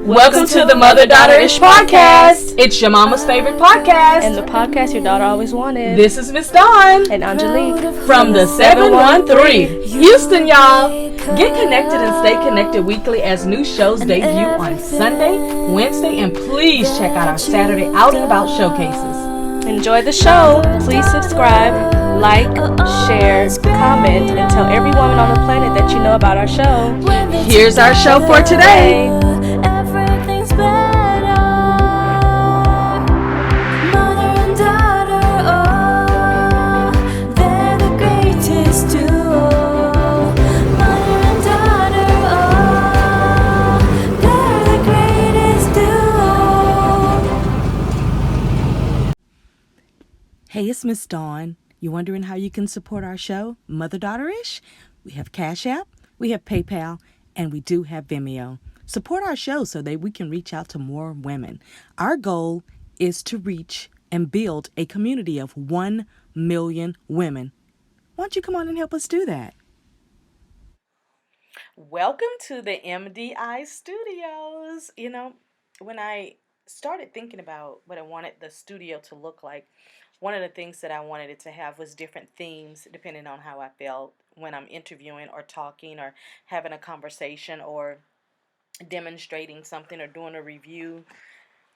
Welcome to the Mother-Daughter-ish podcast. It's your mama's favorite podcast. And the podcast your daughter always wanted. This is Miss Dawn. And Aungelique. From the 713. Houston, y'all. Get connected and stay connected weekly as new shows debut on Sunday, Wednesday, and please check out our Saturday Out and About showcases. Enjoy the show. Please subscribe, like, share, comment, and tell every woman on the planet that you know about our show. Here's our show for today. Hey, it's Miss Dawn. You wondering how you can support our show, Mother-Daughter-ish? We have CashApp, we have PayPal, and we do have Vimeo. Support our show so that we can reach out to more women. Our goal is to reach and build a community of 1 million women. Why don't you come on and help us do that? Welcome to the MDI Studios. You know, when I started thinking about what I wanted the studio to look like, one of the things that I wanted it to have was different themes depending on how I felt when I'm interviewing or talking or having a conversation or demonstrating something or doing a review.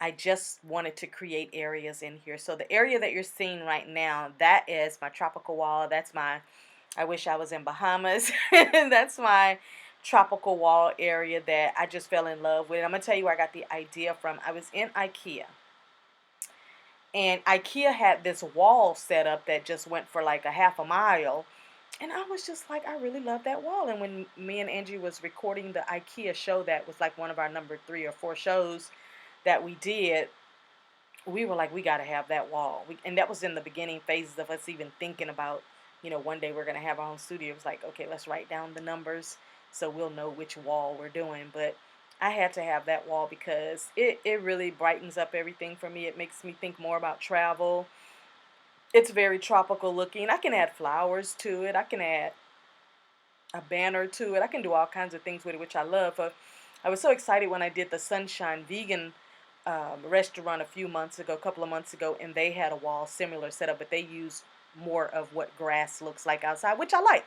I just wanted to create areas in here. So the area that you're seeing right now, that is my tropical wall. That's my, I wish I was in Bahamas. That's my tropical wall area that I just fell in love with. I'm going to tell you where I got the idea from. I was in Ikea. And Ikea had this wall set up that just went for like a half a mile. And I was just like, I really love that wall. And when me and Angie was recording the Ikea show, that was like one of our number 3 or 4 shows that we did, we were like, we got to have that wall. And that was in the beginning phases of us even thinking about, you know, one day we're going to have our own studio. It was like, okay, let's write down the numbers so we'll know which wall we're doing. But I had to have that wall because it really brightens up everything for me. It makes me think more about travel. It's very tropical looking. I can add flowers to it. I can add a banner to it. I can do all kinds of things with it, which I love. I was so excited when I did the Sunshine Vegan restaurant a couple of months ago, and they had a wall similar setup, but they used more of what grass looks like outside, which I like.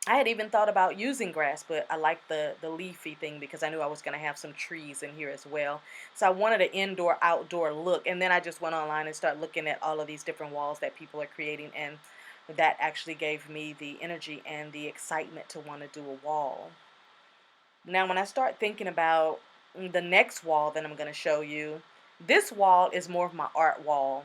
I had even thought about using grass, but I liked the leafy thing because I knew I was going to have some trees in here as well. So I wanted an indoor-outdoor look, and then I just went online and started looking at all of these different walls that people are creating, and that actually gave me the energy and the excitement to want to do a wall. Now, when I start thinking about the next wall that I'm going to show you, this wall is more of my art wall.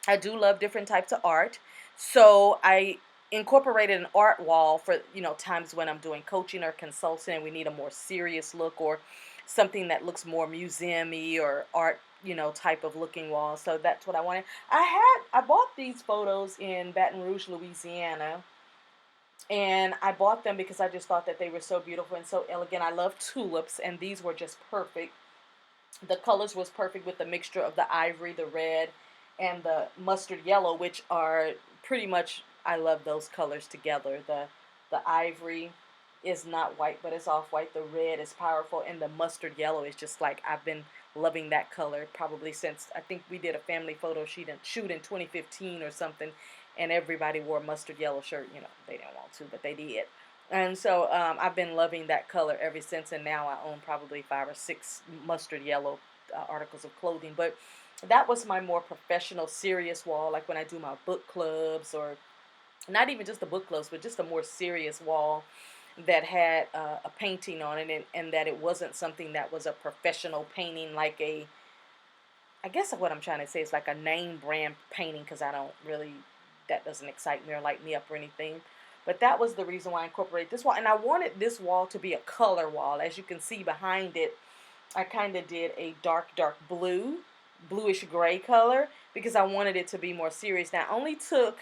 I do love different types of art, so I incorporated an art wall for, you know, times when I'm doing coaching or consulting and we need a more serious look or something that looks more museum-y or art, you know, type of looking wall. So that's what I wanted. I bought these photos in Baton Rouge, Louisiana, and I bought them because I just thought that they were so beautiful and so elegant. I love tulips, and these were just perfect. The colors was perfect with the mixture of the ivory, the red, and the mustard yellow, which are pretty much, I love those colors together. The ivory is not white, but it's off-white. The red is powerful, and the mustard yellow is just like, I've been loving that color probably since, I think we did a family photo shoot in 2015 or something, and everybody wore a mustard yellow shirt. You know, they didn't want to, but they did. And so I've been loving that color ever since, and now I own probably 5 or 6 mustard yellow articles of clothing. But that was my more professional, serious wall, like when I do my book clubs, or not even just the book clubs, but just a more serious wall that had a painting on it, and that it wasn't something that was a professional painting, like I guess what I'm trying to say is like a name brand painting, because I don't really, that doesn't excite me or light me up or anything. But that was the reason why I incorporated this wall. And I wanted this wall to be a color wall. As you can see behind it, I kind of did a dark blue, bluish gray color, because I wanted it to be more serious. Now, I only took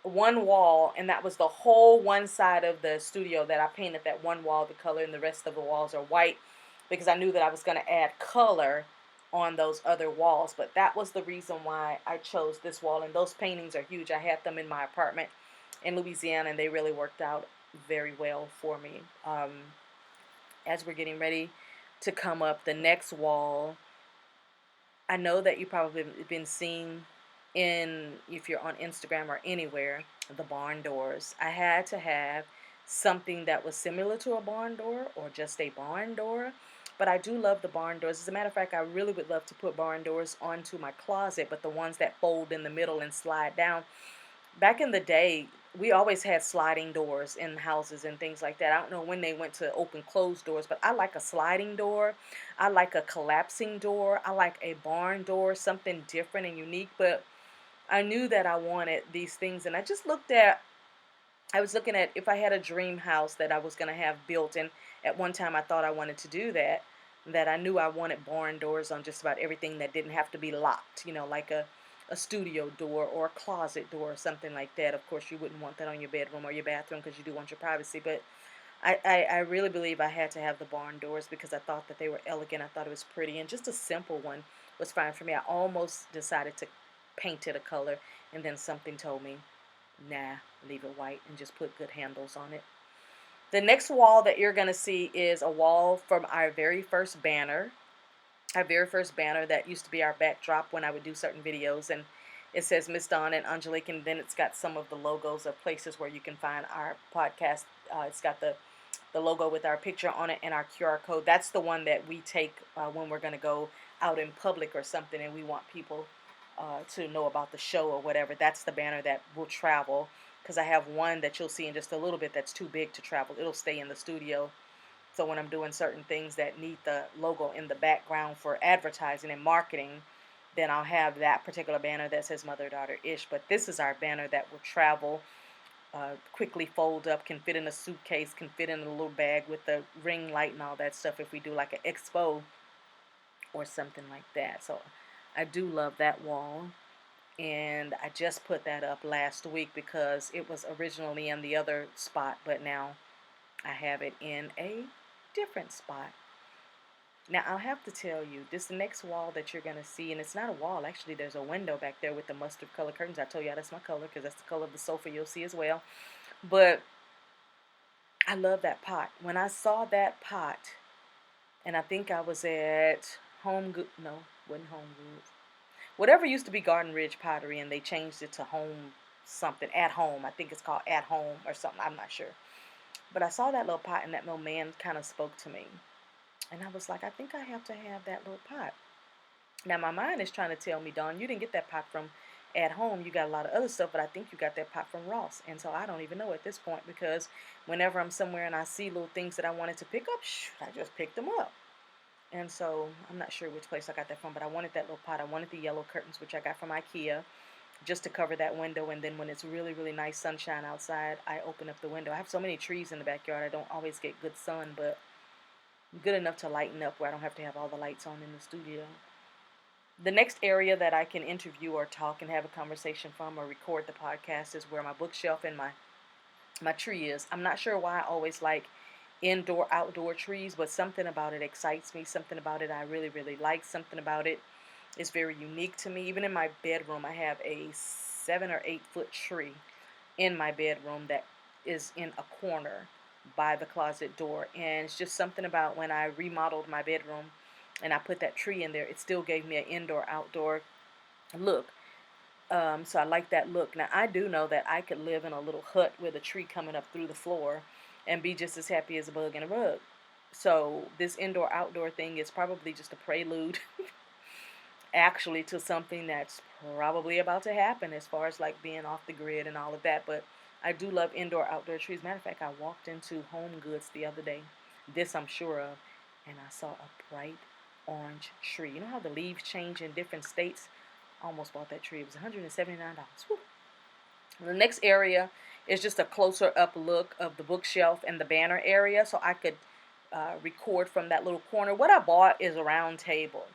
one wall, and that was the whole one side of the studio that I painted that one wall the color, and the rest of the walls are white, because I knew that I was going to add color on those other walls. But that was the reason why I chose this wall, and those paintings are huge. I had them in my apartment in Louisiana, and they really worked out very well for me. As we're getting ready to come up. The next wall, I know that you probably been seeing in, if you're on Instagram or anywhere, the barn doors. I had to have something that was similar to a barn door or just a barn door. But I do love the barn doors. As a matter of fact, I really would love to put barn doors onto my closet, but the ones that fold in the middle and slide down. Back in the day, we always had sliding doors in houses and things like that. I don't know when they went to open closed doors, but I like a sliding door. I like a collapsing door. I like a barn door, something different and unique. But I knew that I wanted these things, and I was looking at if I had a dream house that I was going to have built, and at one time I thought I wanted to do that, that I knew I wanted barn doors on just about everything that didn't have to be locked, like a studio door or a closet door or something like that. Of course, you wouldn't want that on your bedroom or your bathroom because you do want your privacy, but I really believe I had to have the barn doors because I thought that they were elegant. I thought it was pretty, and just a simple one was fine for me. I almost decided to paint it a color, and then something told me, nah, leave it white and just put good handles on it. The next wall that you're going to see is a wall from our very first banner. Our very first banner that used to be our backdrop when I would do certain videos, and it says Miss Dawn and Aungelique, and then it's got some of the logos of places where you can find our podcast. It's got the logo with our picture on it and our QR code. That's the one that we take when we're going to go out in public or something and we want people to know about the show or whatever. That's the banner that will travel, because I have one that you'll see in just a little bit that's too big to travel. It'll stay in the studio. So when I'm doing certain things that need the logo in the background for advertising and marketing, then I'll have that particular banner that says Mother Daughter Ish. But this is our banner that will travel, quickly fold up, can fit in a suitcase, can fit in a little bag with the ring light and all that stuff if we do like an expo or something like that. So I do love that wall. And I just put that up last week because it was originally in the other spot, but now I have it in a different spot. Now I'll have to tell you, this next wall that you're going to see, and it's not a wall, actually there's a window back there with the mustard color curtains. I told you that's my color because that's the color of the sofa you'll see as well. But I love that pot. When I saw that pot, and I think I was at Home Good, no, wasn't Home Goods. Whatever used to be Garden Ridge Pottery, and they changed it to Home something, At Home. I think it's called At Home or something. I'm not sure. But I saw that little pot, and that little man kind of spoke to me. And I was like, I think I have to have that little pot. Now, my mind is trying to tell me, Dawn, you didn't get that pot from At Home. You got a lot of other stuff, but I think you got that pot from Ross. And so I don't even know at this point, because whenever I'm somewhere and I see little things that I wanted to pick up, I just picked them up. And so I'm not sure which place I got that from, but I wanted that little pot. I wanted the yellow curtains, which I got from Ikea, just to cover that window. And then when it's really, really nice sunshine outside, I open up the window. I have so many trees in the backyard, I don't always get good sun, but good enough to lighten up where I don't have to have all the lights on in the studio. The next area that I can interview or talk and have a conversation from or record the podcast is where my bookshelf and my tree is. I'm not sure why I always like indoor, outdoor trees, but something about it excites me. Something about it I really, really like. Something about it is very unique to me. Even in my bedroom, I have a 7 or 8 foot tree in my bedroom that is in a corner by the closet door. And it's just something about when I remodeled my bedroom and I put that tree in there, it still gave me an indoor, outdoor look. So I like that look. Now, I do know that I could live in a little hut with a tree coming up through the floor and be just as happy as a bug in a rug. So this indoor-outdoor thing is probably just a prelude, actually, to something that's probably about to happen as far as like being off the grid and all of that. But I do love indoor-outdoor trees. Matter of fact, I walked into Home Goods the other day, this I'm sure of, and I saw a bright orange tree. You know how the leaves change in different states? I almost bought that tree. It was $179. Whew. The next area is just a closer up look of the bookshelf and the banner area, so I could record from that little corner. What I bought is a round table,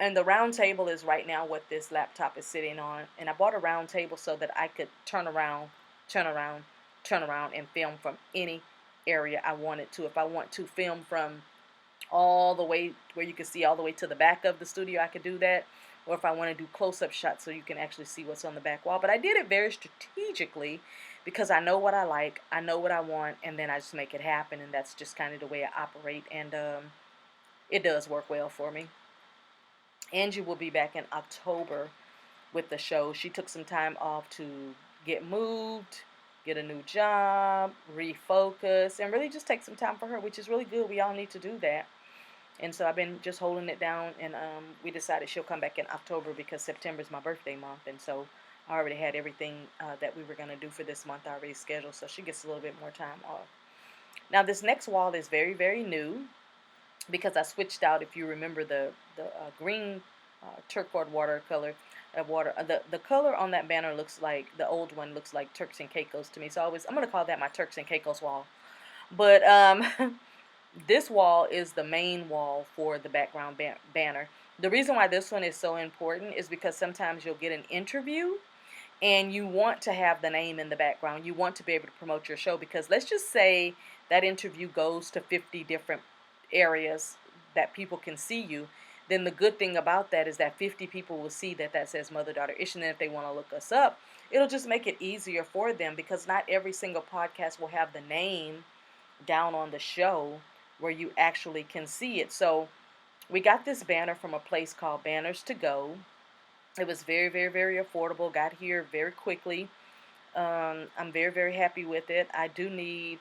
and the round table is right now what this laptop is sitting on. And I bought a round table so that I could turn around, and film from any area I wanted to. If I want to film from all the way where you can see all the way to the back of the studio, I could do that. Or if I want to do close-up shots so you can actually see what's on the back wall. But I did it very strategically because I know what I like, I know what I want, and then I just make it happen. And that's just kind of the way I operate. And it does work well for me. Angie will be back in October with the show. She took some time off to get moved, get a new job, refocus, and really just take some time for her, which is really good. We all need to do that. And so I've been just holding it down, and we decided she'll come back in October because September is my birthday month, and so I already had everything that we were going to do for this month already scheduled, so she gets a little bit more time off. Now this next wall is very, very new because I switched out, if you remember, the green turquoise watercolor. The color on that banner looks like, the old one looks like Turks and Caicos to me, so I'm going to call that my Turks and Caicos wall. But this wall is the main wall for the background banner. The reason why this one is so important is because sometimes you'll get an interview and you want to have the name in the background. You want to be able to promote your show, because let's just say that interview goes to 50 different areas that people can see you. Then the good thing about that is that 50 people will see that says Mother Daughter Ish, and then if they want to look us up, it'll just make it easier for them, because not every single podcast will have the name down on the show where you actually can see it. So we got this banner from a place called Banners to Go. It was very, very, very affordable. Got here very quickly. I'm very, very happy with it. I do need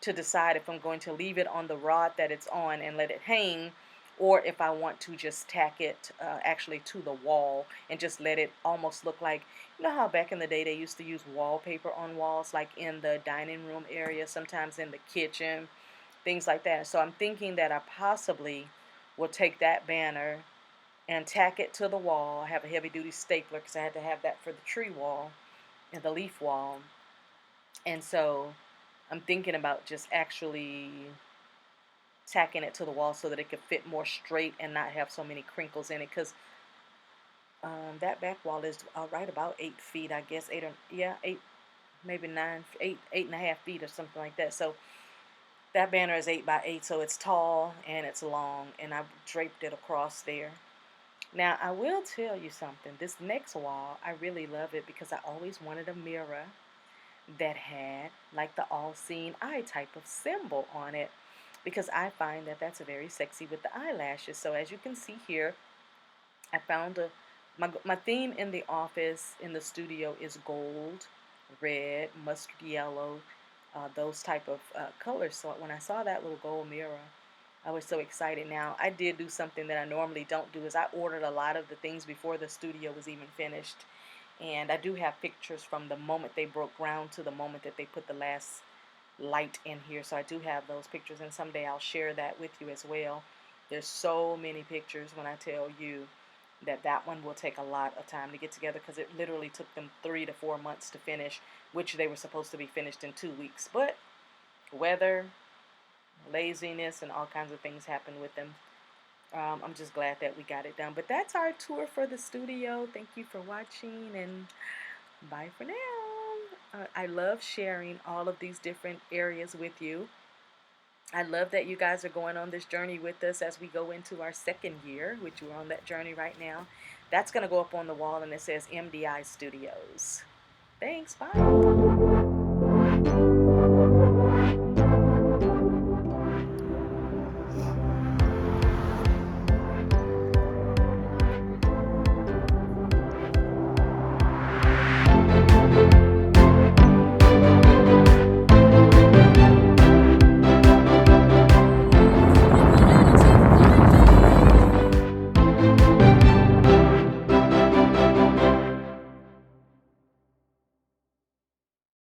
to decide if I'm going to leave it on the rod that it's on and let it hang, or if I want to just tack it actually to the wall and just let it almost look like, you know how back in the day they used to use wallpaper on walls, like in the dining room area, sometimes in the kitchen, things like that. So I'm thinking that I possibly will take that banner and tack it to the wall. I have a heavy duty stapler because I had to have that for the tree wall and the leaf wall. And so I'm thinking about just actually tacking it to the wall so that it could fit more straight and not have so many crinkles in it, because that back wall is right about 8 feet, I guess. Eight, maybe 9, 8.5 feet or something like that. So that banner is 8 by 8, so it's tall and it's long, and I draped it across there. Now I will tell you something. This next wall, I really love it because I always wanted a mirror that had like the all-seeing eye type of symbol on it, because I find that that's very sexy with the eyelashes. So as you can see here, I found my theme in the office, in the studio, is gold, red, mustard yellow, those type of colors. So when I saw that little gold mirror, I was so excited. Now, I did do something that I normally don't do, is I ordered a lot of the things before the studio was even finished. And I do have pictures from the moment they broke ground to the moment that they put the last light in here. So I do have those pictures, and someday I'll share that with you as well. There's so many pictures when I tell you that one will take a lot of time to get together, because it literally took them 3 to 4 months to finish, which they were supposed to be finished in 2 weeks. But weather, laziness, and all kinds of things happened with them. I'm just glad that we got it done. But that's our tour for the studio. Thank you for watching, and bye for now. I love sharing all of these different areas with you. I love that you guys are going on this journey with us as we go into our second year, which we're on that journey right now. That's going to go up on the wall, and it says MDI Studios. Thanks. Bye.